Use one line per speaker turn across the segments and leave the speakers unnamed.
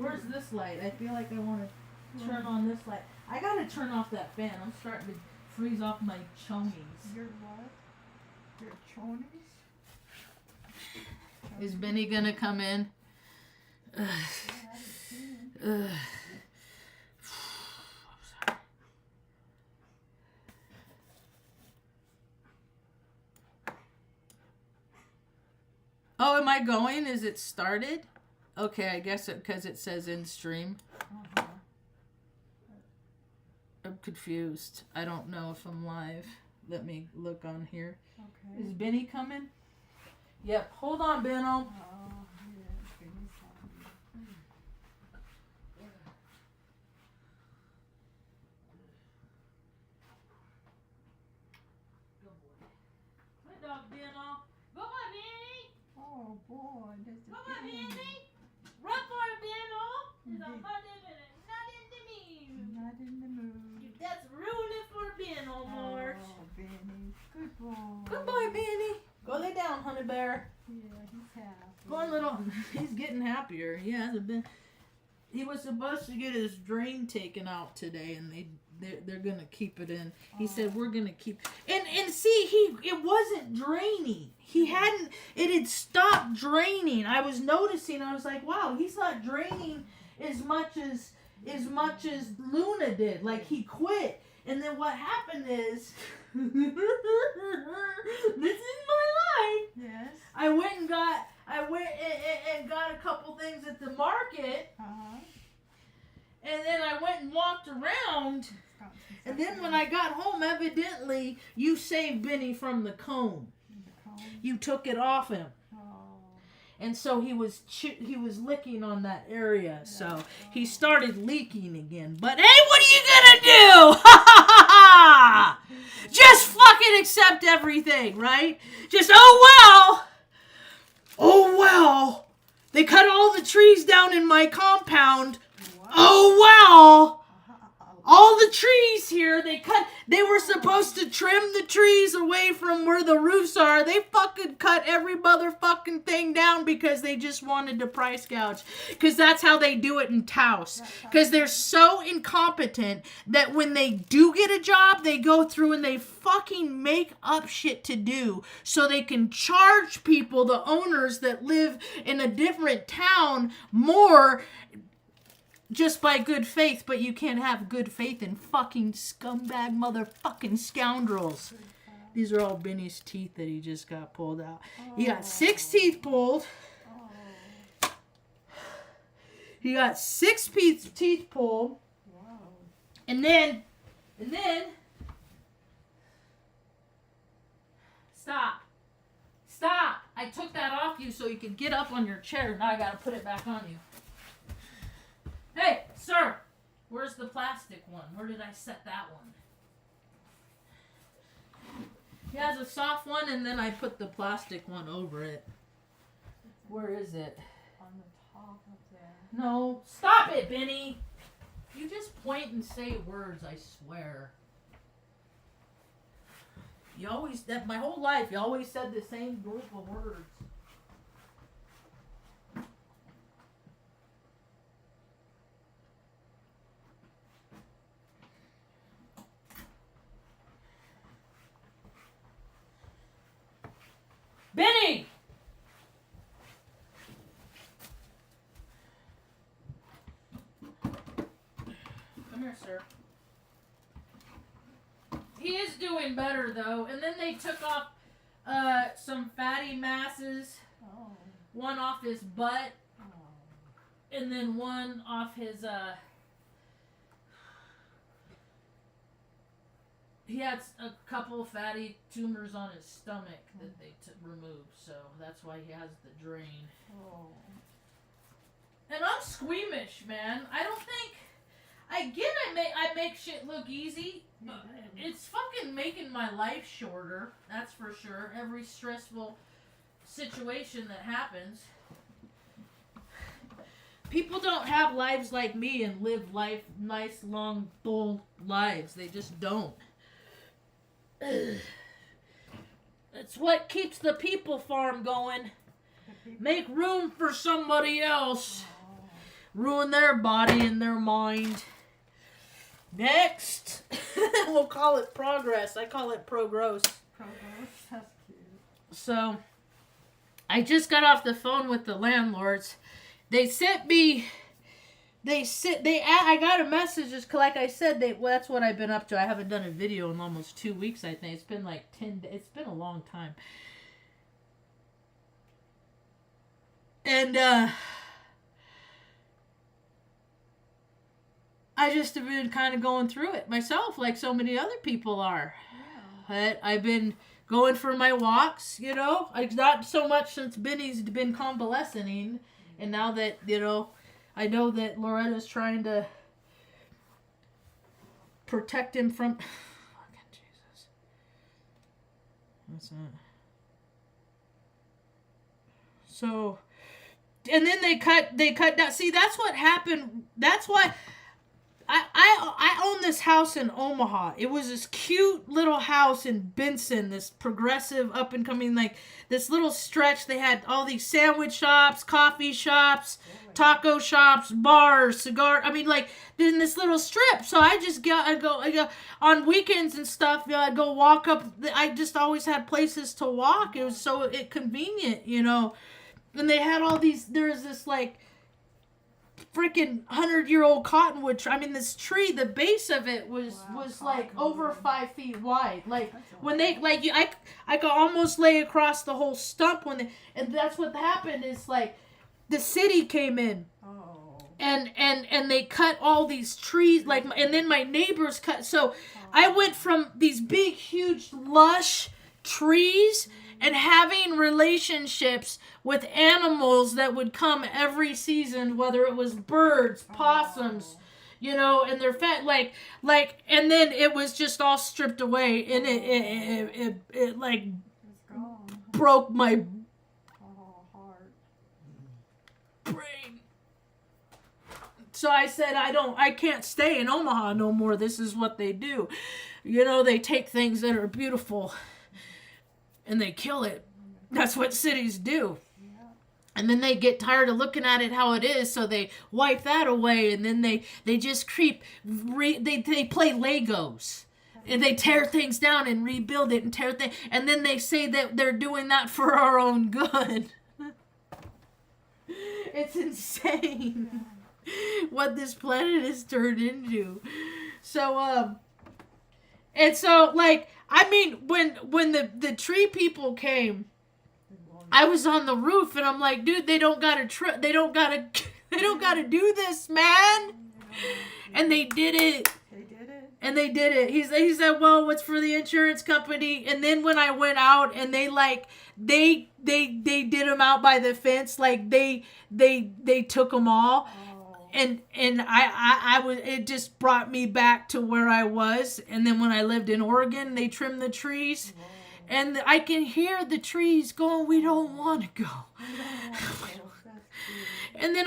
Where's this light? I feel like I want to turn on this light. I gotta turn off that fan. I'm starting to freeze off my chonies.
Your what? Your chonies?
Is Benny gonna come in? Oh, am I going? Is it started? Okay, I guess because it says in stream.
Uh-huh.
I'm confused. I don't know if I'm live. Let me look on here.
Okay.
Is Benny coming? Yep. Hold on, Benno.
Oh, yeah, Benny's coming.
Good dog, Benno. Go on, Benny.
Oh boy, there's the
Go on,
Benny.
Benny. Run for it, Benno. He's not in the mood.
Not in the mood.
That's ruining for Benno, Marge.
Oh, Benny. Good boy.
Good boy, Benny. Go lay down, honey bear.
Yeah, he's happy.
Go on, little. He's getting happier. He hasn't been. He was supposed to get his drain taken out today, and they're gonna keep it in. He said we're gonna keep and see it wasn't draining. He hadn't. It had stopped draining. I was noticing. I was like, wow, he's not draining as much as Luna did. Like he quit. And then what happened is, this is my life.
Yes.
I went and got a couple things at the market, and then I went and walked around, and then when I got home, evidently you saved Benny from the cone. You took it off him. And so he was licking on that area. So he started leaking again. But hey, what are you gonna do? Just fucking accept everything, right? Just oh well. They cut all the trees down in my compound. Oh well. All the trees here, they were supposed to trim the trees away from where the roofs are. They fucking cut every motherfucking thing down because they just wanted to price gouge. Because that's how they do it in Taos. Because they're so incompetent that when they do get a job, they go through and they fucking make up shit to do so they can charge people, the owners that live in a different town, more just by good faith, but you can't have good faith in fucking scumbag motherfucking scoundrels. These are all Benny's teeth that he just got pulled out. He got 6 teeth pulled. He got 6 teeth pulled.
Wow.
And then, stop. I took that off you so you could get up on your chair. Now I gotta put it back on you. Hey, sir, where's the plastic one? Where did I set that one? He has a soft one, and then I put the plastic one over it. Where is it?
On the top of there.
No, stop it, Benny. You just point and say words, I swear. My whole life, you always said the same group of words. Benny! Come here, sir. He is doing better, though. And then they took off some fatty masses.
Oh.
One off his butt.
Oh.
And then one off his... He had a couple fatty tumors on his stomach that they removed, so that's why he has the drain.
Oh.
And I'm squeamish, man. I don't think... I make shit look easy. It's fucking making my life shorter, that's for sure. Every stressful situation that happens. People don't have lives like me and live nice, long, full lives. They just don't. It's what keeps the people farm going. Make room for somebody else. ruin their body and their mind. Next, we'll call it progress. I call it pro-gross.
That's cute.
So, I just got off the phone with the landlords. They sent me. I got a message. Just like I said, that's what I've been up to. I haven't done a video in almost 2 weeks. I think it's been like 10. It's been a long time. And I just have been kind of going through it myself, like so many other people are.
Yeah.
But I've been going for my walks, you know. Not so much since Benny's been convalescing, and now that, you know, I know that Loretta's trying to protect him from. Fucking Jesus. What's that? So, and then they cut down. See, that's what happened. That's why I own this house in Omaha. It was this cute little house in Benson, this progressive up and coming, like this little stretch. They had all these sandwich shops, coffee shops, taco shops, bars, cigar. I mean, like in this little strip. So I go on weekends and stuff. You know, I go walk up. I just always had places to walk. It was so convenient, you know. And they had all these. There's this like freaking 100-year-old cottonwood tree. I mean, this tree, the base of it was like over 5 feet wide. Like when they like you, I could almost lay across the whole stump and that's what happened is like the city came in.
Oh.
And they cut all these trees and then my neighbors cut. So I went from these big, huge, lush trees and having relationships with animals that would come every season, whether it was birds, possums, you know, and they're fat, like, and then it was just all stripped away, and it like broke my
heart.
brain. So I said, I can't stay in Omaha no more. This is what they do. You know, they take things that are beautiful and they kill it. That's what cities do. Yeah. And then they get tired of looking at it how it is, so they wipe that away, and then they just creep. They play Legos. And they tear things down and rebuild it and tear things. And then they say that they're doing that for our own good. It's insane what this planet has turned into. So, and so, like, I mean, when the tree people came, I was on the roof and I'm like, dude, they don't gotta do this, man. And they did it. And they did it. He said, well, what's for the insurance company? And then when I went out and they did them out by the fence, like they took them all. And I was, it just brought me back to where I was. And then when I lived in Oregon, they trimmed the trees. And I can hear the trees going, we don't want to go. And then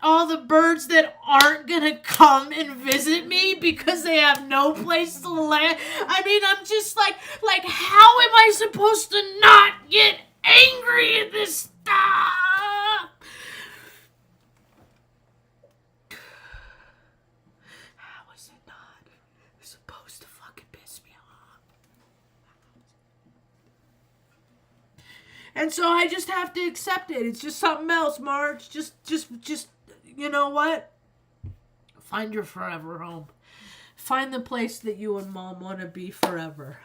all the birds that aren't going to come and visit me because they have no place to land. I mean, I'm just like how am I supposed to not get angry at this stuff? How is it not supposed to fucking piss me off? And so I just have to accept it. It's just something else, Marge. Just, you know what? Find your forever home. Find the place that you and Mom want to be forever.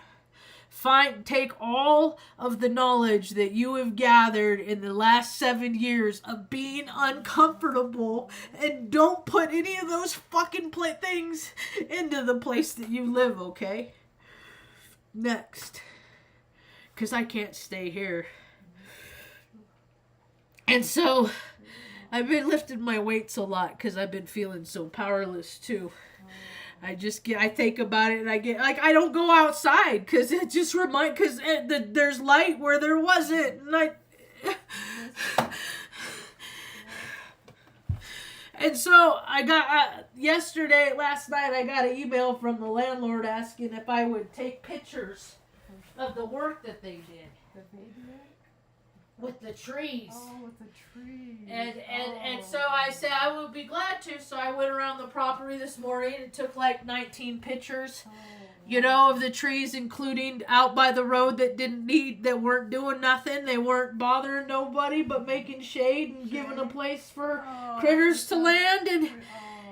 Take all of the knowledge that you have gathered in the last 7 years of being uncomfortable and don't put any of those fucking things into the place that you live, okay? Next. Because I can't stay here. And so, I've been lifting my weights a lot because I've been feeling so powerless too. I think about it and I get, like, I don't go outside because it just because there's light where there wasn't. And so, last night, I got an email from the landlord asking if I would take pictures of the work that they did. with the trees.
Oh, with the trees.
And so I said I would be glad to. So I went around the property this morning and took like 19 pictures, you know, of the trees, including out by the road that weren't doing nothing. They weren't bothering nobody but making shade and giving a place for critters to land.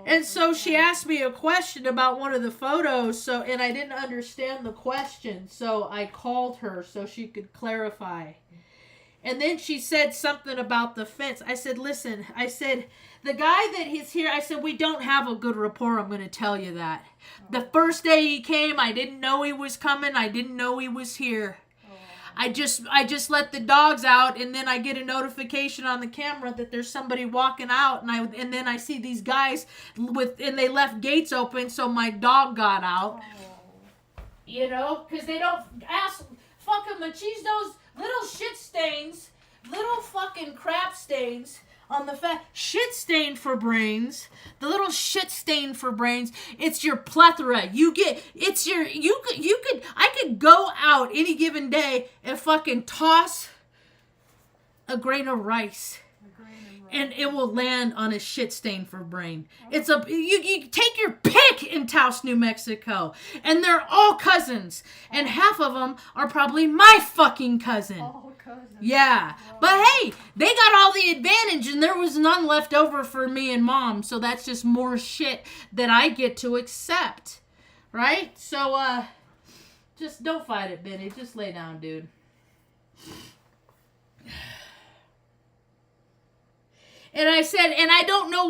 And so she asked me a question about one of the photos, and I didn't understand the question, so I called her so she could clarify. And then she said something about the fence. I said, listen, I said, the guy that is here, I said, we don't have a good rapport, I'm going to tell you that. The first day he came, I didn't know he was coming, I didn't know he was here. I just let the dogs out, and then I get a notification on the camera that there's somebody walking out, and then I see these guys and they left gates open, so my dog got out. You know, because they don't ask fucking machistos, little shit stains, little fucking crap stains on the shit stain for brains. The little shit stain for brains. It's your plethora. I could go out any given day and fucking toss a grain of rice. And it will land on a shit stain for brain. It's you take your pick in Taos, New Mexico, and they're all cousins, and half of them are probably my fucking cousin.
All cousins.
Yeah, but hey, they got all the advantage, and there was none left over for me and Mom, so that's just more shit that I get to accept, right? So just don't fight it, Benny. Just lay down, dude. And I said, and I don't know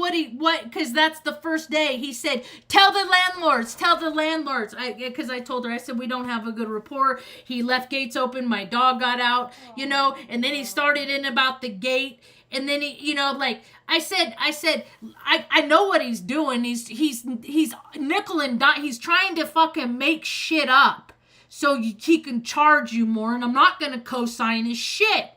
because that's the first day. He said, tell the landlords. Because I told her, I said, we don't have a good rapport. He left gates open. My dog got out, you know, and then he started in about the gate. And then he, you know, like I said, I know what he's doing. He's nickel and dime. He's trying to fucking make shit up so he can charge you more. And I'm not going to co-sign his shit.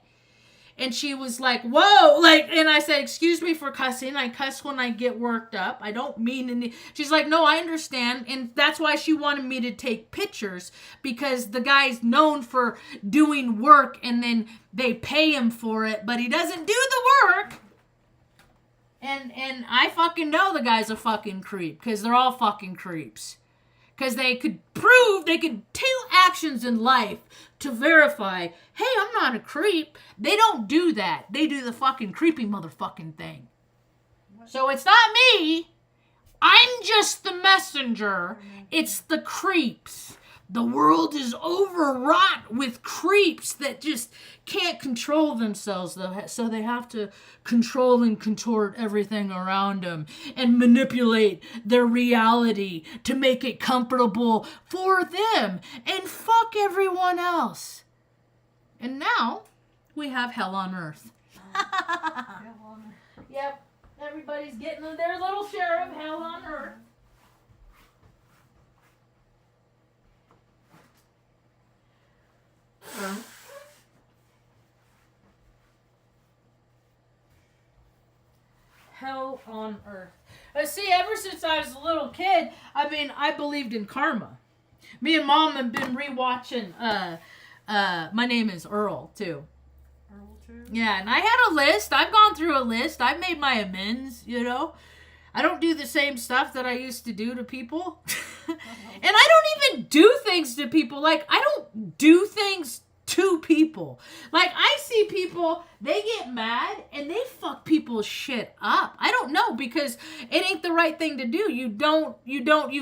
And she was like, whoa, like, and I said, excuse me for cussing. I cuss when I get worked up. I don't mean any. She's like, no, I understand. And that's why she wanted me to take pictures, because the guy's known for doing work and then they pay him for it, but he doesn't do the work. And I fucking know the guy's a fucking creep, because they're all fucking creeps. Because they could do actions in life to verify, hey, I'm not a creep. They don't do that. They do the fucking creepy motherfucking thing. So it's not me. I'm just the messenger. It's the creeps. The world is overwrought with creeps that just can't control themselves, so they have to control and contort everything around them and manipulate their reality to make it comfortable for them and fuck everyone else. And now we have hell on earth. Yep, everybody's getting their little share of hell on earth. Hell on earth. See, ever since I was a little kid, I mean, I believed in karma. Me and Mom have been rewatching My Name is Earl, too.
Earl, too?
Yeah, and I had a list. I've gone through a list. I've made my amends, you know. I don't do the same stuff that I used to do to people. And I don't even do things to people. Like, I don't do things to people. Like, I see people, they get mad and they fuck people's shit up. I don't know, because it ain't the right thing to do. You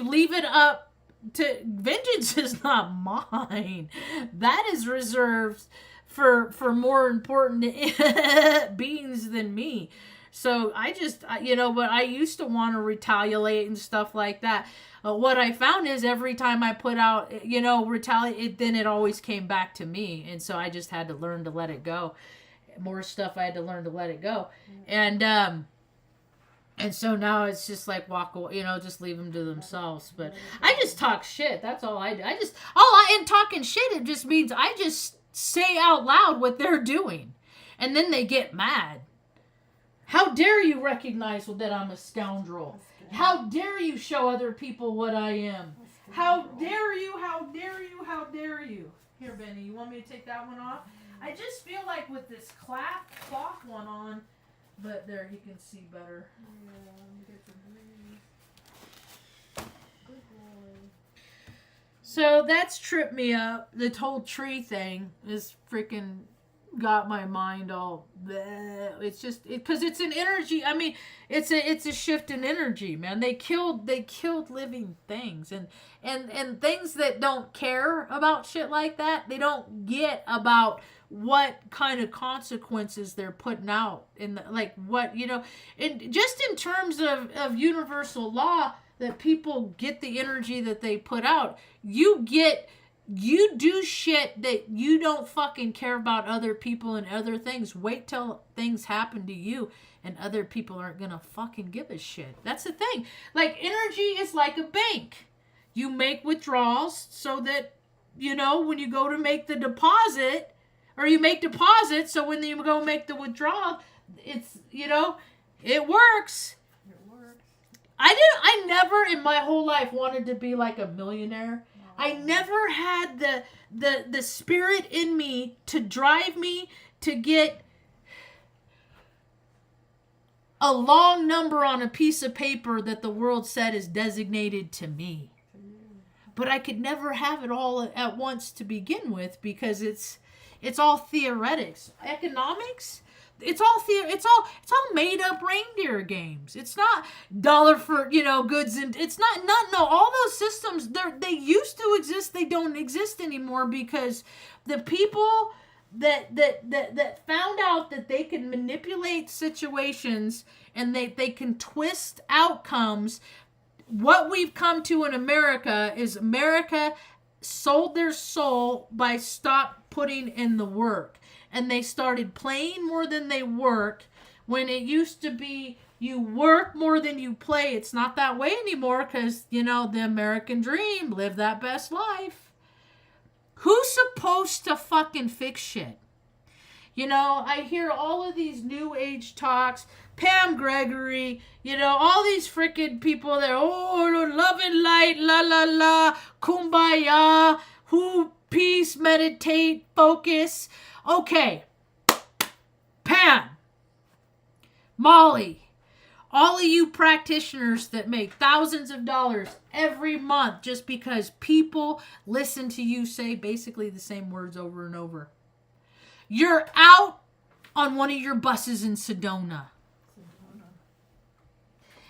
leave it up to, vengeance is not mine. That is reserved for more important beings than me. So I just, you know, but I used to want to retaliate and stuff like that. What I found is every time I put out, you know, retaliate, then it always came back to me. And so I just had to learn to let it go. More stuff I had to learn to let it go. And so now it's just like walk away, you know, just leave them to themselves. But I just talk shit. That's all I do. And talking shit, it just means I just say out loud what they're doing. And then they get mad. How dare you recognize that I'm a scoundrel? How dare you show other people what I am? How dare you, how dare you, how dare you? Here, Benny, you want me to take that one off? I just feel like with this clock one on, but there he can see better.
Yeah, get the breeze. Good boy.
So that's tripped me up. The whole tree thing is freaking got my mind all bleh. It's just because it's an energy. I mean, it's a shift in energy, man. They killed living things and things that don't care about shit like that. They don't get about what kind of consequences they're putting out in the, like what and just in terms of universal law, that people get the energy that they put out. You do shit that you don't fucking care about other people and other things. Wait till things happen to you and other people aren't gonna fucking give a shit. That's the thing. Like, energy is like a bank. You make withdrawals so that, when you go to make the deposit, or you make deposits, so when you go make the withdrawal, it's, it works. I never in my whole life wanted to be like a millionaire. I never had the spirit in me to drive me to get a long number on a piece of paper that the world said is designated to me. But I could never have it all at once to begin with, because it's all theoretics. Economics, it's all made up reindeer games. It's not dollar for goods, and it's not all those systems, they used to exist. They don't exist anymore because the people that found out that they can manipulate situations and they can twist outcomes. What we've come to in America is America sold their soul by stop putting in the work. And they started playing more than they work. When it used to be you work more than you play. It's not that way anymore because, the American dream, live that best life. Who's supposed to fucking fix shit? I hear all of these new age talks. Pam Gregory, all these freaking people that, love and light, la la la, kumbaya, peace, meditate, focus. Okay, Pam, Molly, all of you practitioners that make thousands of dollars every month just because people listen to you say basically the same words over and over. You're out on one of your buses in Sedona.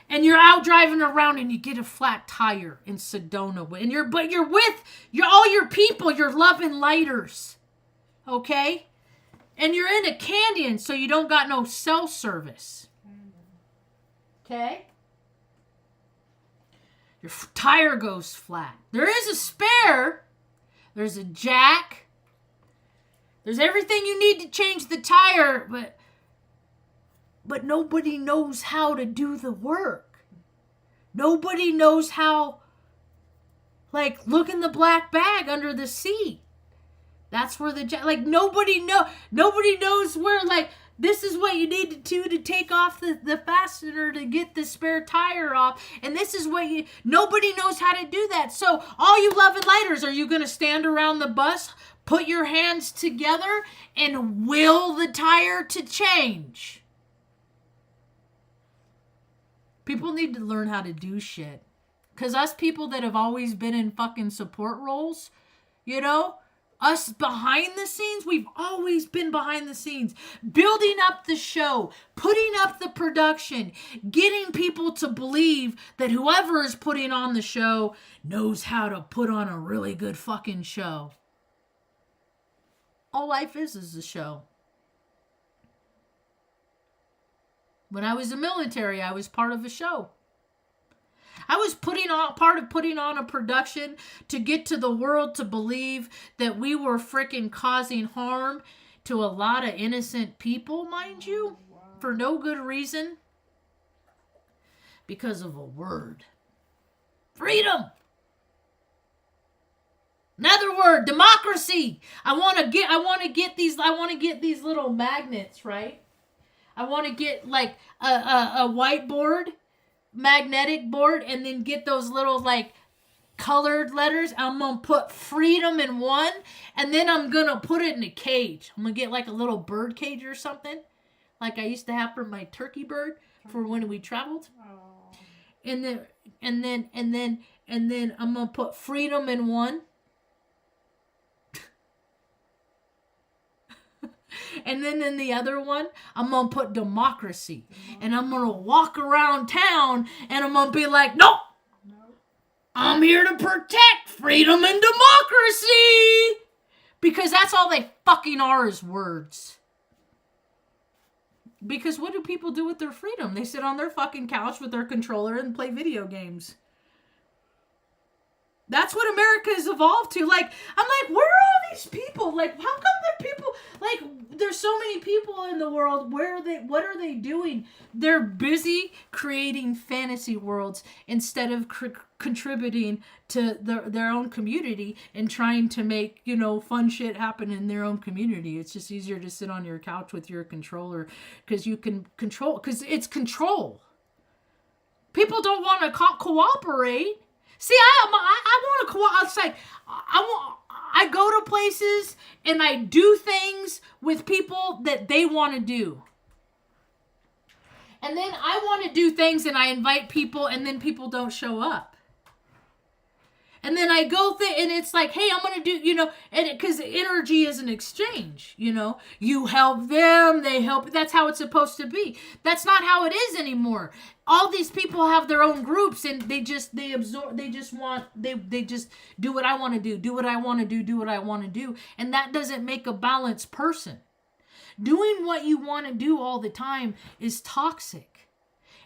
And you're out driving around and you get a flat tire in Sedona. And you're with all your people, your love and lighters. Okay? And you're in a canyon, so you don't got no cell service. Okay? Your tire goes flat. There is a spare. There's a jack. There's everything you need to change the tire, but nobody knows how to do the work. Nobody knows how, look in the black bag under the seat. That's where nobody knows where, this is what you need to do to take off the fastener to get the spare tire off. And this is what nobody knows how to do that. So all you love and lighters, are you going to stand around the bus, put your hands together, and will the tire to change? People need to learn how to do shit. Because us people that have always been in fucking support roles, us behind the scenes, we've always been behind the scenes, building up the show, putting up the production, getting people to believe that whoever is putting on the show knows how to put on a really good fucking show. All life is a show. When I was in the military, I was part of a show. I was part of putting on a production to get to the world to believe that we were freaking causing harm to a lot of innocent people, mind you, for no good reason. Because of a word. Freedom. Another word, democracy. I want to get these little magnets, right? I want to get a whiteboard, magnetic board, and then get those little colored letters. I'm going to put freedom in one, and then I'm going to put it in a cage. I'm going to get like a little bird cage or something, like I used to have for my turkey bird for when we traveled.
Oh.
And then I'm going to put freedom in one. And then in the other one, I'm going to put democracy. And I'm going to walk around town and I'm going to be like, nope. I'm here to protect freedom and democracy. Because that's all they fucking are is words. Because what do people do with their freedom? They sit on their fucking couch with their controller and play video games. That's what America has evolved to. Like, I'm like, where are all these people? Like, how come the people, like, there's so many people in the world. Where are they? What are they doing? They're busy creating fantasy worlds instead of contributing to their own community and trying to make, you know, fun shit happen in their own community. It's just easier to sit on your couch with your controller because you can control, because it's control. People don't want to cooperate. See, I want to cooperate. It's like I go to places and I do things with people that they want to do. And then I want to do things and I invite people and then people don't show up. And then I go and it's like, hey, I'm going to do, you know, and because energy is an exchange, you know, you help them, they help. That's how it's supposed to be. That's not how it is anymore. All these people have their own groups and they just do what I want to do what I want to do what I want to do. And that doesn't make a balanced person. Doing what you want to do all the time is toxic.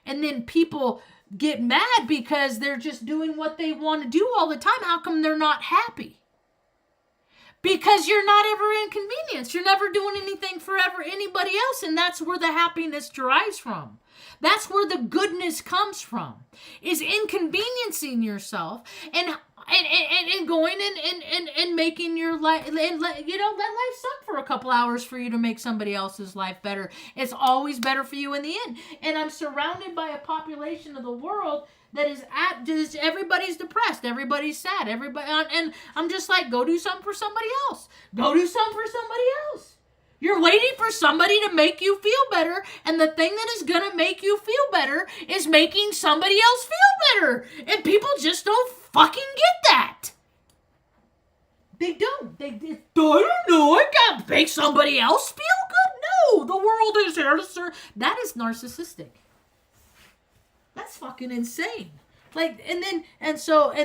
And then people get mad because they're just doing what they want to do all the time. How come they're not happy? Because you're not ever inconvenienced. You're never doing anything for anybody else. And that's where the happiness derives from. That's where the goodness comes from. Is inconveniencing yourself and going and making your life, and let life suck for a couple hours for you to make somebody else's life better. It's always better for you in the end. And I'm surrounded by a population of the world that is everybody's depressed, everybody's sad, and I'm just like, go do something for somebody else. Go do something for somebody else. You're waiting for somebody to make you feel better, and the thing that is going to make you feel better is making somebody else feel better. And people just don't fucking get that. They don't. I don't know. I can't make somebody else feel good. No, the world is here to serve. That is narcissistic. That's fucking insane. Like, and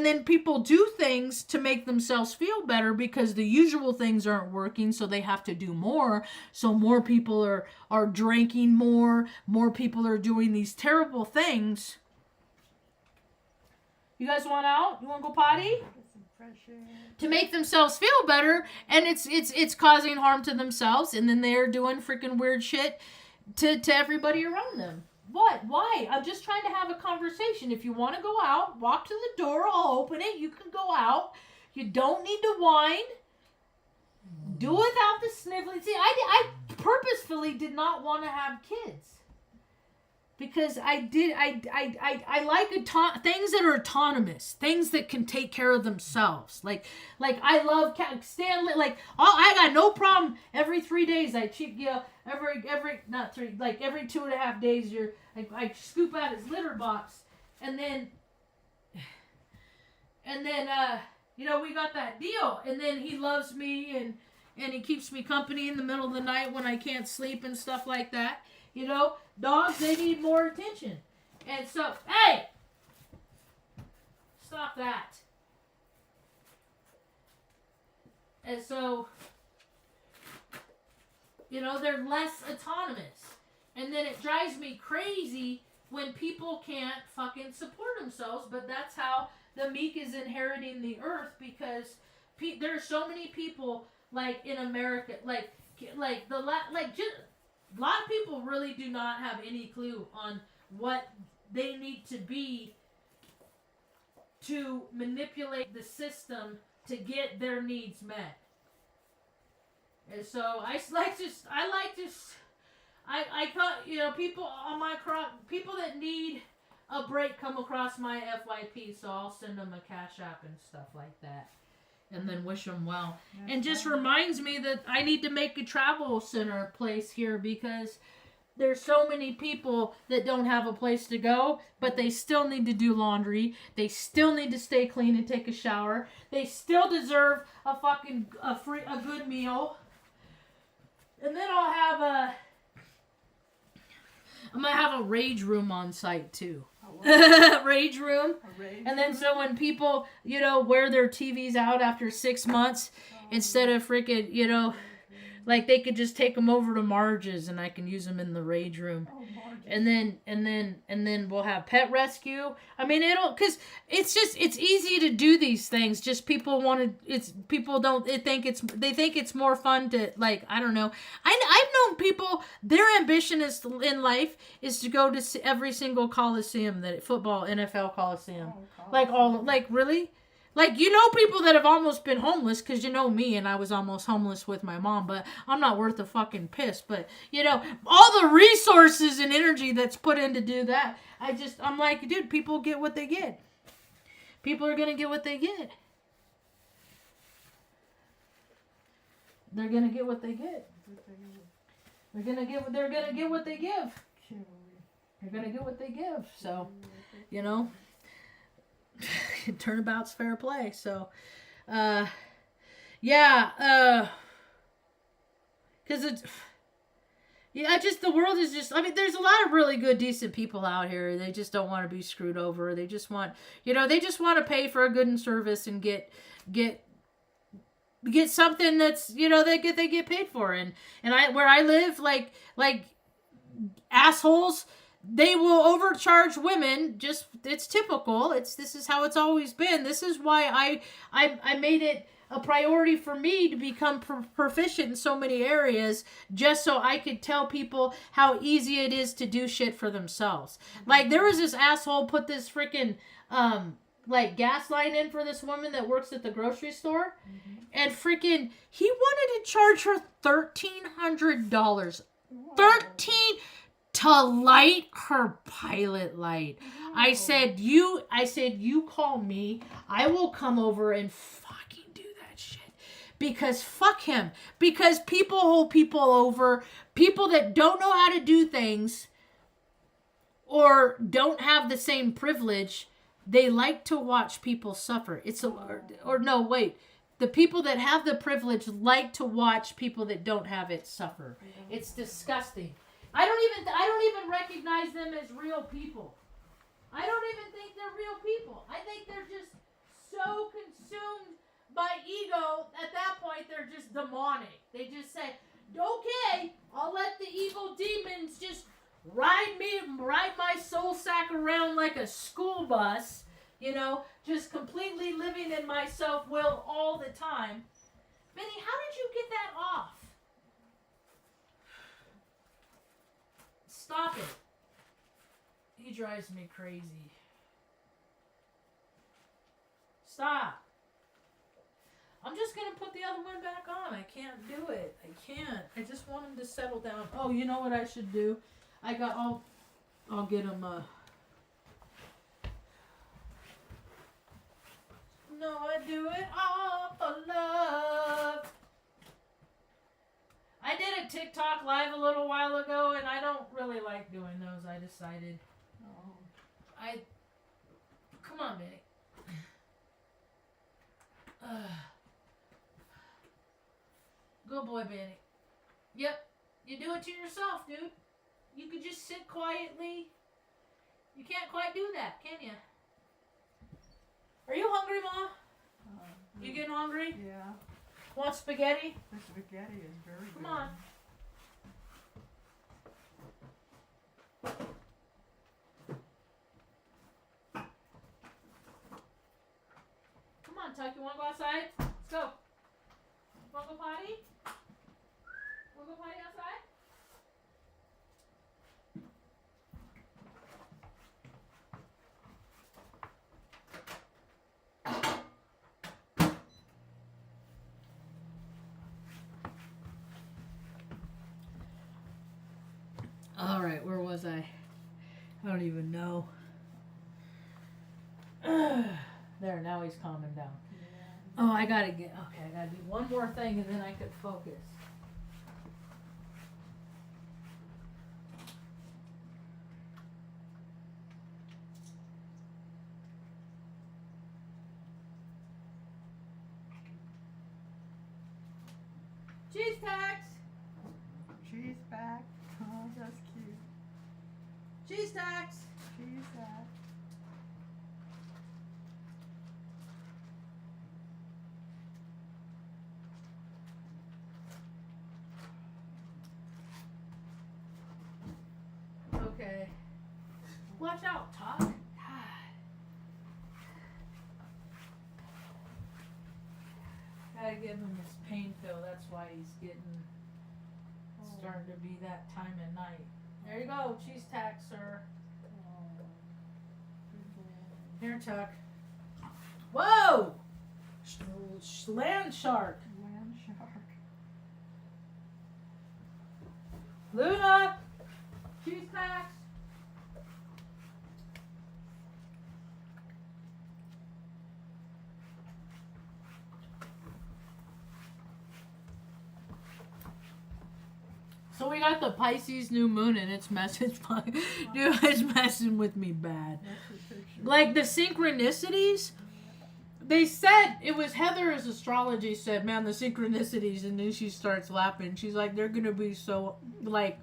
then people do things to make themselves feel better because the usual things aren't working, so they have to do more. So more people are drinking more people are doing these terrible things. You guys want out? You want to go potty? To make themselves feel better, and it's causing harm to themselves, and then they're doing freaking weird shit to everybody around them. What? Why? I'm just trying to have a conversation. If you want to go out, walk to the door. I'll open it. You can go out. You don't need to whine. Do without the sniffling. See, I purposefully did not want to have kids. Because I like things that are autonomous, things that can take care of themselves. Like I love Stanley. Like I got no problem. Every 3 days I check, every 2.5 days I scoop out his litter box, and then we got that deal, and then he loves me and he keeps me company in the middle of the night when I can't sleep and stuff like that. You know, dogs, they need more attention. And so, hey! Stop that. And so, they're less autonomous. And then it drives me crazy when people can't fucking support themselves, but that's how the meek is inheriting the earth, because there are so many people, like, in America, a lot of people really do not have any clue on what they need to be to manipulate the system to get their needs met. And so people on my crop, people that need a break come across my FYP, so I'll send them a Cash App and stuff like that. And then wish them well.
That's
And just
fine.
reminds me that I need to make a travel center place here because there's so many people that don't have a place to go, but they still need to do laundry. They still need to stay clean and take a shower. They still deserve a good meal. And then I'm gonna have a rage room on site too. Rage room. And then so when people, wear their TVs out after 6 months, instead of freaking, like they could just take them over to Marge's and I can use them in the rage room.
Oh, Marge.
And then we'll have pet rescue. I mean, cause it's easy to do these things. Just they think it's more fun to, like, I don't know. I've known people, their ambition in life is to go to every single Coliseum, football, NFL Coliseum.
Oh,
Really? Like, people that have almost been homeless, because me, and I was almost homeless with my mom, but I'm not worth a fucking piss. But, all the resources and energy that's put in to do that, I'm like, dude, people get what they get. People are going to get what they get. They're going to get what they get. They're going to get what they give. They're going to get what they give. So, turnabout's fair play. So, because the world is just, I mean, there's a lot of really good, decent people out here. They just don't want to be screwed over. They just want, they just want to pay for a good service and get something that's, they get paid for. And where I live, like assholes, they will overcharge women. Just, it's typical. This is how it's always been. This is why I made it a priority for me to become proficient in so many areas, just so I could tell people how easy it is to do shit for themselves. Like, there was this asshole put this freaking gas line in for this woman that works at the grocery store, and freaking he wanted to charge her $1,300. To light her pilot light.
Oh.
I said, you call me. I will come over and fucking do that shit. Because fuck him. Because people hold people over. People that don't know how to do things or don't have the same privilege, they like to watch people suffer. The people that have the privilege like to watch people that don't have it suffer. It's disgusting. I don't even recognize them as real people. I don't even think they're real people. I think they're just so consumed by ego. At that point, they're just demonic. They just say, okay, I'll let the evil demons just ride my soul sack around like a school bus, just completely living in my self-will all the time. Benny, how did you get that off? Stop it. He drives me crazy. Stop. I'm just going to put the other one back on. I can't do it. I can't. I just want him to settle down. Oh, you know what I should do? I'll get him No, I do it all for love. I did a TikTok live a little while ago, and I don't really like doing those. I decided. Come on, Benny. Good boy, Benny. Yep, you do it to yourself, dude. You could just sit quietly. You can't quite do that, can you? Are you hungry, Mom? You getting hungry?
Yeah.
Want spaghetti?
The spaghetti is very good.
Come on. Come on, Tuck. You want to go outside? Let's go. Want to go potty? Want to go potty outside? All right, where was I? I don't even know. There, now he's calming down.
Yeah.
Oh, I gotta do one more thing and then I could focus. Cheese tax!
She's back. Oh, that's cute.
Cheese tax!
She's back.
Okay. Watch out, Todd. Gotta give him his pain pill. That's why he's starting to be that time of night. There you go, cheese tax, sir. Here, Chuck. Whoa! Land shark.
Land shark.
Luna! Cheese tax. So we got the Pisces new moon and it's messing with me bad. Like the synchronicities, they said, it was Heather's astrology said, man, the synchronicities, and then she starts laughing. She's like, they're going to be so, like,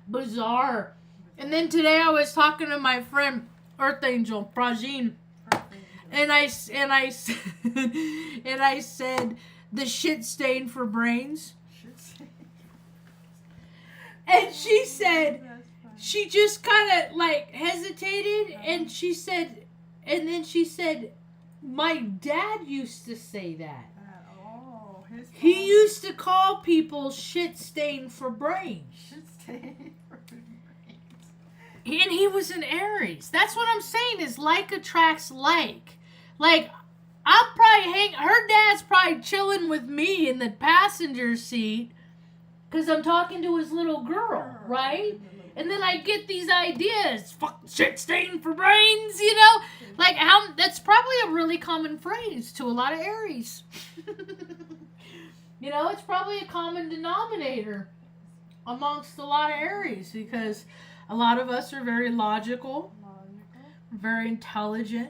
bizarre. And then today I was talking to my friend, Earth Angel, Prajin, and I said, the shit stain for brains. And she said, she just kind of like hesitated, and she said, my dad used to say that. He used to call people shit stain for brains.
Shit stain for brains.
And he was an Aries. That's what I'm saying is like attracts like. Like, I'll probably her dad's probably chilling with me in the passenger seat because I'm talking to his little girl, right? And then I get these ideas, fuck shit stain for brains, you know? Like, that's probably a really common phrase to a lot of Aries. You know, it's probably a common denominator amongst a lot of Aries because a lot of us are very logical, very intelligent,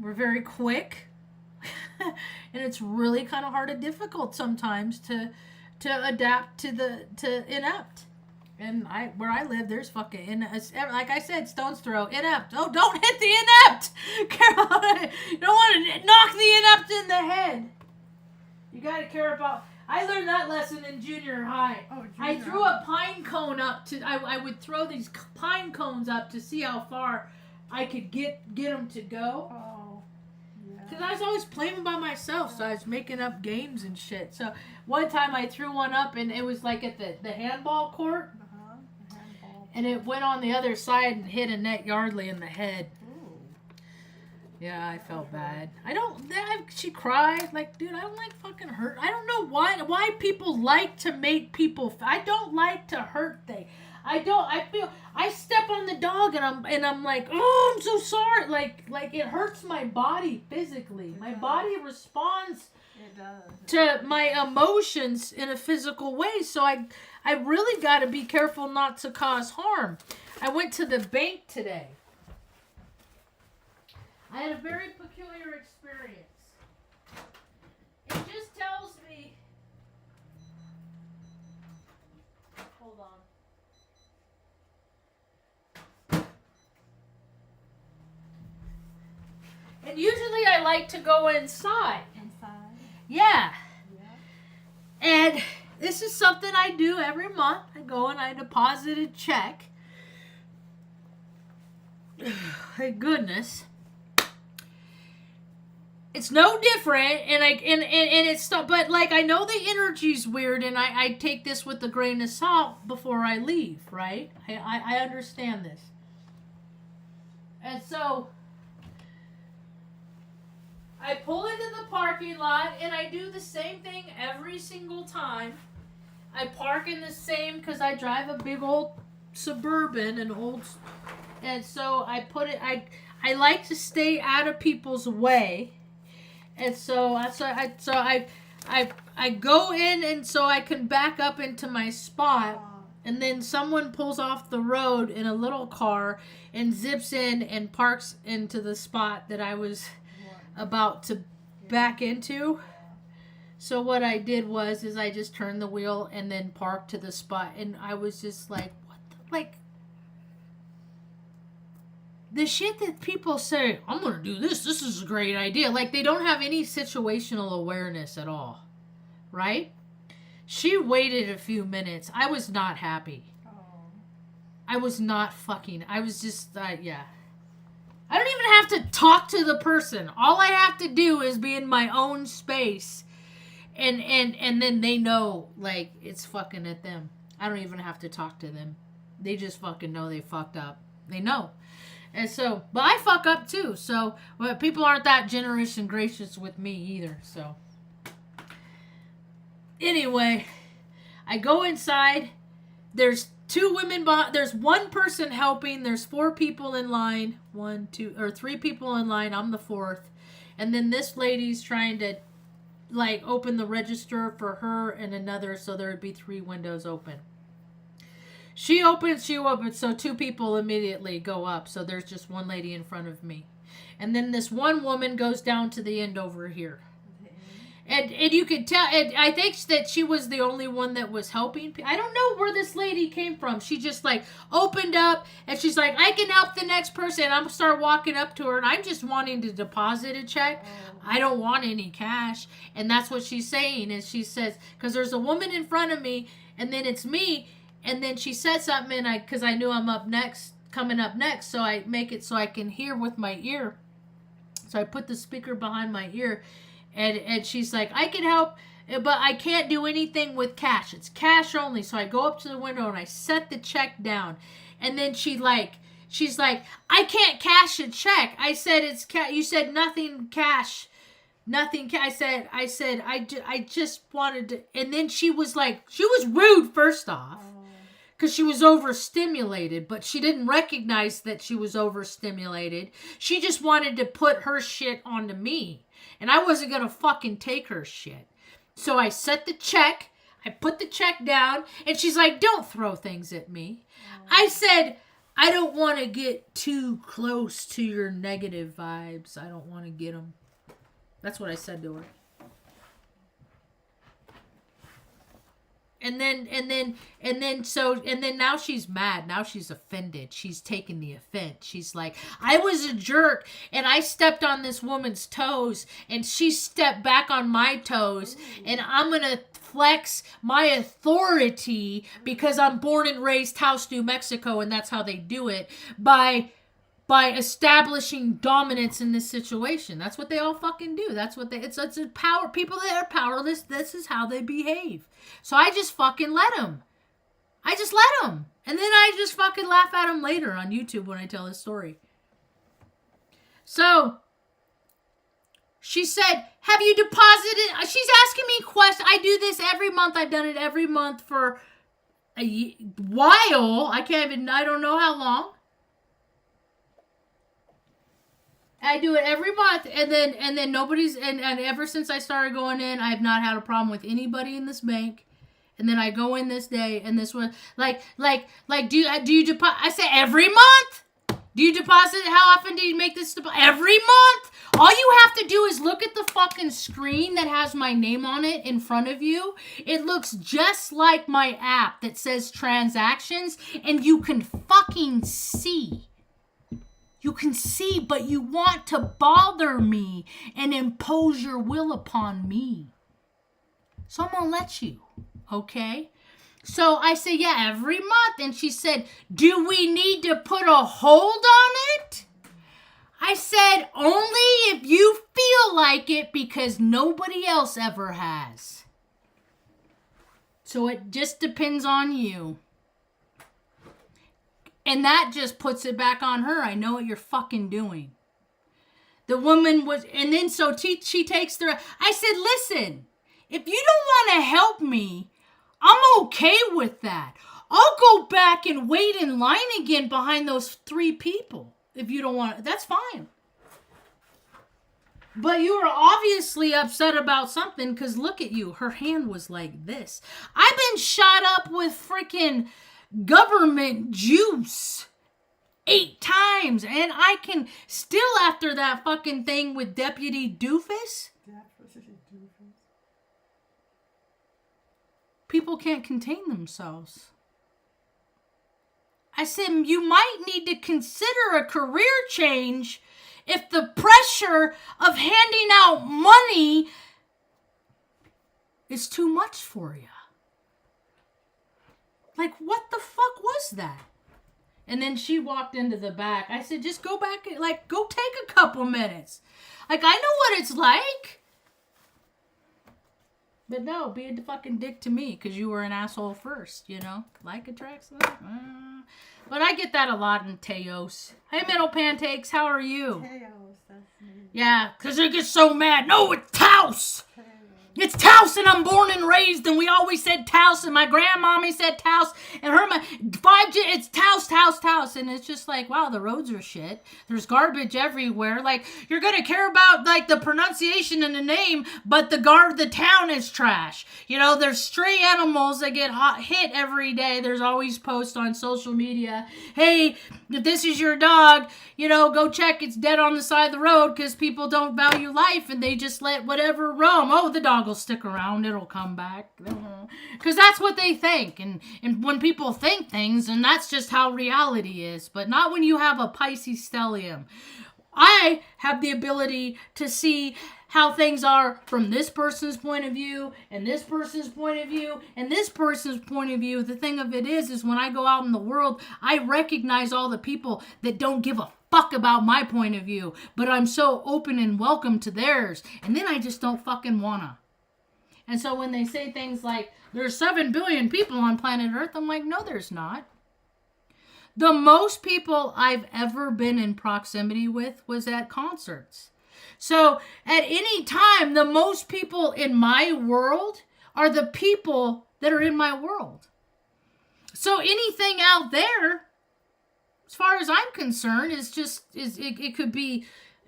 we're very quick, and it's really kind of hard and difficult sometimes to adapt to inept. And where I live, there's fucking like I said, stone's throw, inept. Oh, don't hit the inept! Carol, you don't want to knock the inept in the head. You gotta care about. I learned that lesson in junior high.
Oh,
I threw a pine cone up to. I would throw these pine cones up to see how far I could get them to go.
Oh, yeah.
Because I was always playing by myself, so I was making up games and shit. So one time I threw one up, and it was like at the handball court. And it went on the other side and hit Annette Yardley in the head.
Ooh.
Yeah, I felt bad. She cried. Like, dude, I don't like fucking hurt. I don't know why people like to make people. I don't like to hurt things. I step on the dog and I'm like, oh, I'm so sorry. Like it hurts my body physically. My body responds to my emotions in a physical way. So I really got to be careful not to cause harm. I went to the bank today. I had a very peculiar experience. It just tells me... Hold on. And usually I like to go inside. Yeah. And this is something I do every month. I go and I deposit a check. Thank goodness. It's no different, and it's but like I know the energy's weird, and I take this with a grain of salt before I leave, right? I understand this. And so I pull into the parking lot, and I do the same thing every single time. I park in the same, because I drive a big old Suburban, an old And so I put it, I like to stay out of people's way. And so I go in, and so I can back up into my spot. And then someone pulls off the road in a little car and zips in and parks into the spot that I was about to back into. So what I did was I just turned the wheel and then parked to the spot. And I was just like, what the, like, the shit that people say, I'm going to do this. This is a great idea. Like, they don't have any situational awareness at all. Right? She waited a few minutes. I was not happy. Oh. I was not fucking. I was just, yeah. I don't even have to talk to the person. All I have to do is be in my own space. And then they know, like, it's fucking at them. I don't even have to talk to them. They just fucking know they fucked up. They know. And so, but I fuck up too. So, well, people aren't that generous and gracious with me either. So. Anyway, I go inside. There's two women. There's one person helping. There's 4 people in line. 1, 2, or 3 people in line. I'm the 4th. And then this lady's trying to, like, open the register for her and another, so there would be 3 windows open. She opens, so 2 people immediately go up. So there's just one lady in front of me. And then this one woman goes down to the end over here. And you could tell, and I think that she was the only one that was helping. I don't know where this lady came from. She just, like, opened up, and she's like, I can help the next person. I'm going to start walking up to her, and I'm just wanting to deposit a check. I don't want any cash. And that's what she's saying, is she says, because there's a woman in front of me, and then it's me, and then she said something, and because I knew I'm coming up next, so I make it so I can hear with my ear. So I put the speaker behind my ear. And she's like, I can help, but I can't do anything with cash. It's cash only. So I go up to the window and I set the check down. And then she's like, I can't cash a check. I said, it's cash. You said nothing cash. Nothing cash. I said, I just wanted to. And then she was like, she was rude first off. Because she was overstimulated, but she didn't recognize that she was overstimulated. She just wanted to put her shit onto me. And I wasn't going to fucking take her shit. So I set the check. I put the check down. And she's like, don't throw things at me. I said, I don't want to get too close to your negative vibes. I don't want to get them. That's what I said to her. And then now she's mad. Now she's offended. She's taking the offense. She's like, I was a jerk and I stepped on this woman's toes and she stepped back on my toes and I'm going to flex my authority because I'm born and raised Taos, New Mexico, and that's how they do it, by establishing dominance in this situation. That's what they all fucking do. That's what it's a power. People that are powerless, this is how they behave. So I just fucking let them. And then I just fucking laugh at them later on YouTube when I tell this story. So she said, have you deposited? She's asking me questions. I do this every month. I've done it every month for a while. I don't know how long. I do it every month, and then nobody's, and ever since I started going in, I have not had a problem with anybody in this bank. And then I go in this day, and this one, like, do you deposit? I say every month. Do you deposit? How often do you make this deposit? Every month. All you have to do is look at the fucking screen that has my name on it in front of you. It looks just like my app that says transactions, and you can fucking see. You can see, but you want to bother me and impose your will upon me. So I'm going to let you, okay? So I say, yeah, every month. And she said, do we need to put a hold on it? I said, only if you feel like it, because nobody else ever has. So it just depends on you. And that just puts it back on her. I know what you're fucking doing. The woman was, and then so she takes the, I said, listen, if you don't want to help me, I'm okay with that. I'll go back and wait in line again behind those 3 people. If you don't want it, that's fine. But you are obviously upset about something because look at you. Her hand was like this. I've been shot up with freaking government juice 8 times. And I can still, after that fucking thing with Deputy Doofus, people can't contain themselves. I said, you might need to consider a career change if the pressure of handing out money is too much for you. Like, what the fuck was that? And then she walked into the back. I said, just go back, like, go take a couple minutes. Like, I know what it's like. But no, be a fucking dick to me because you were an asshole first, you know? Like attracts like. But I get that a lot in Taos. Hey, Middle Pancakes, how are you?
Taos, that's me.
Yeah, because they get so mad. No, it's Taos. It's Taos, and I'm born and raised, and we always said Taos, and my grandmommy said Taos, and it's Taos, and it's just like, wow, the roads are shit. There's garbage everywhere. Like, you're gonna care about, like, the pronunciation and the name, but the town is trash. You know, there's stray animals that get hit every day. There's always posts on social media. Hey, if this is your dog, you know, go check. It's dead on the side of the road because people don't value life, and they just let whatever roam. Oh, the dog will stick around, it'll come back, because that's what they think, and when people think things, and that's just how reality is, but not when you have a Pisces stellium. I have the ability to see how things are from this person's point of view, and this person's point of view, and this person's point of view. The thing of it is when I go out in the world, I recognize all the people that don't give a fuck about my point of view, but I'm so open and welcome to theirs, and then I just don't fucking wanna. And so when they say things like, there's 7 billion people on planet Earth, I'm like, no, there's not. The most people I've ever been in proximity with was at concerts. So at any time, the most people in my world are the people that are in my world. So anything out there, as far as I'm concerned, it could be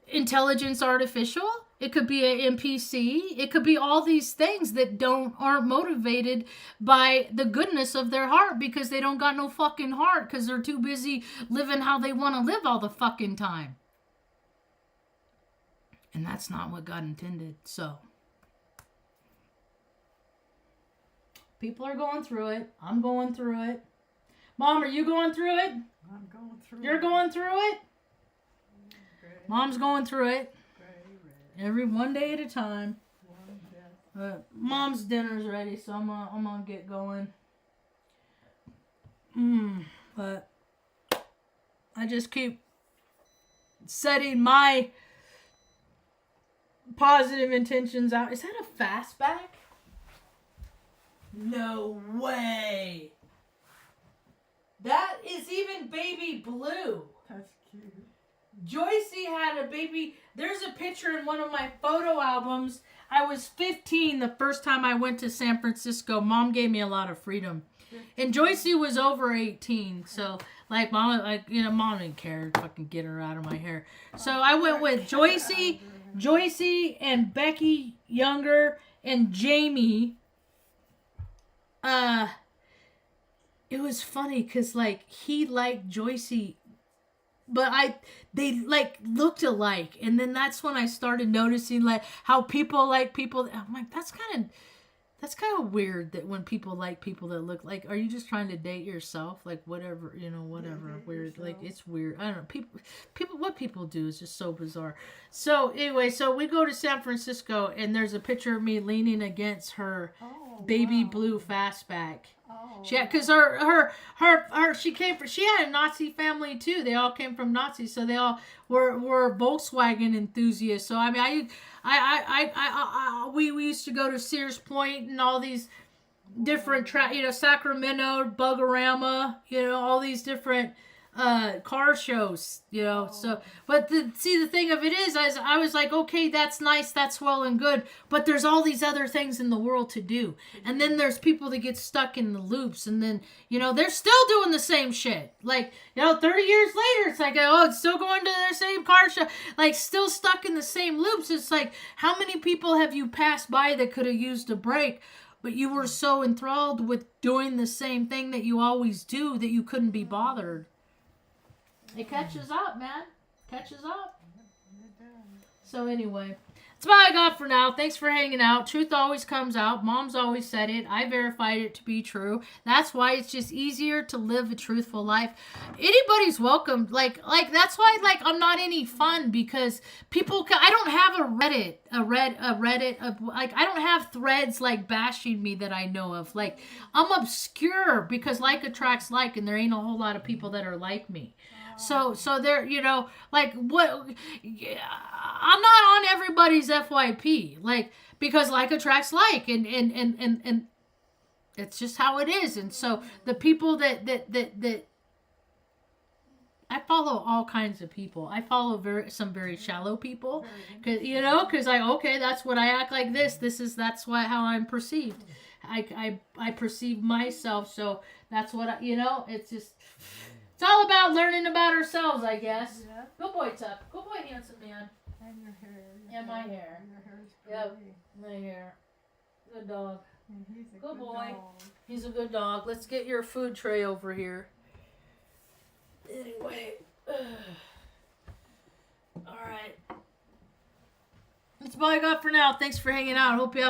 intelligence artificial. It could be an NPC. It could be all these things that aren't motivated by the goodness of their heart because they don't got no fucking heart because they're too busy living how they want to live all the fucking time. And that's not what God intended. So people are going through it. I'm going through it. Mom, are you going through it?
I'm going through it.
You're going through it?
Gray,
Mom's going through it.
gray,
Every one day at a time.
one death.
Mom's dinner's ready, so I'm gonna get going. But I just keep setting my positive intentions out. Is that a fastback? No way. That is even baby blue.
That's cute.
Joycey had a baby. There's a picture in one of my photo albums. I was 15 the first time I went to San Francisco. Mom gave me a lot of freedom. And Joycey was over 18. So, like, Mom didn't care. Fucking get her out of my hair. So I went with Joycey and Becky Younger and Jamie. It was funny because, like, he liked Joycey, but they like looked alike, and then that's when I started noticing like how people like people. I'm like, that's kind of weird that when people like people that look like. Are you just trying to date yourself? Like whatever, whatever. Weird, like it's weird. I don't know. People, what people do is just so bizarre. So anyway, so we go to San Francisco, and there's a picture of me leaning against her baby blue fastback. Because she had a Nazi family too. They all came from Nazis, so they all were Volkswagen enthusiasts. So I mean, we used to go to Sears Point and all these different Sacramento, Bugorama, all these different car shows, you know. So, but the thing of it is, I was like, okay, that's nice, that's well and good, but there's all these other things in the world to do, and then there's people that get stuck in the loops, and then they're still doing the same shit. Like 30 years later, it's like, oh, it's still going to their same car show, like still stuck in the same loops. It's like, how many people have you passed by that could have used a break? But you were so enthralled with doing the same thing that you always do that you couldn't be bothered. It catches up, man. Catches up. So anyway, that's all I got for now. Thanks for hanging out. Truth always comes out. Mom's always said it. I verified it to be true. That's why it's just easier to live a truthful life. Anybody's welcome. Like that's why I'm not any fun, because people I don't have a Reddit I don't have threads like bashing me that I know of. Like, I'm obscure because like attracts like, and there ain't a whole lot of people that are like me. So they're, like, what, I'm not on everybody's FYP, like, because like attracts like, and it's just how it is. And so the people that I follow all kinds of people. I follow some very shallow people, because okay, that's what I act like that's how I'm perceived. I perceive myself, so that's what it's just, it's all about learning about ourselves, I guess.
Yeah.
Good boy, Tuck. Good boy, handsome man.
And your hair.
Yeah, my hair.
Your hair's
Yep,
pretty.
my hair. Good dog.
And he's a
Good boy.
dog.
He's a good dog. Let's get your food tray over here. Anyway. All right. That's all I got for now. Thanks for hanging out. Hope you have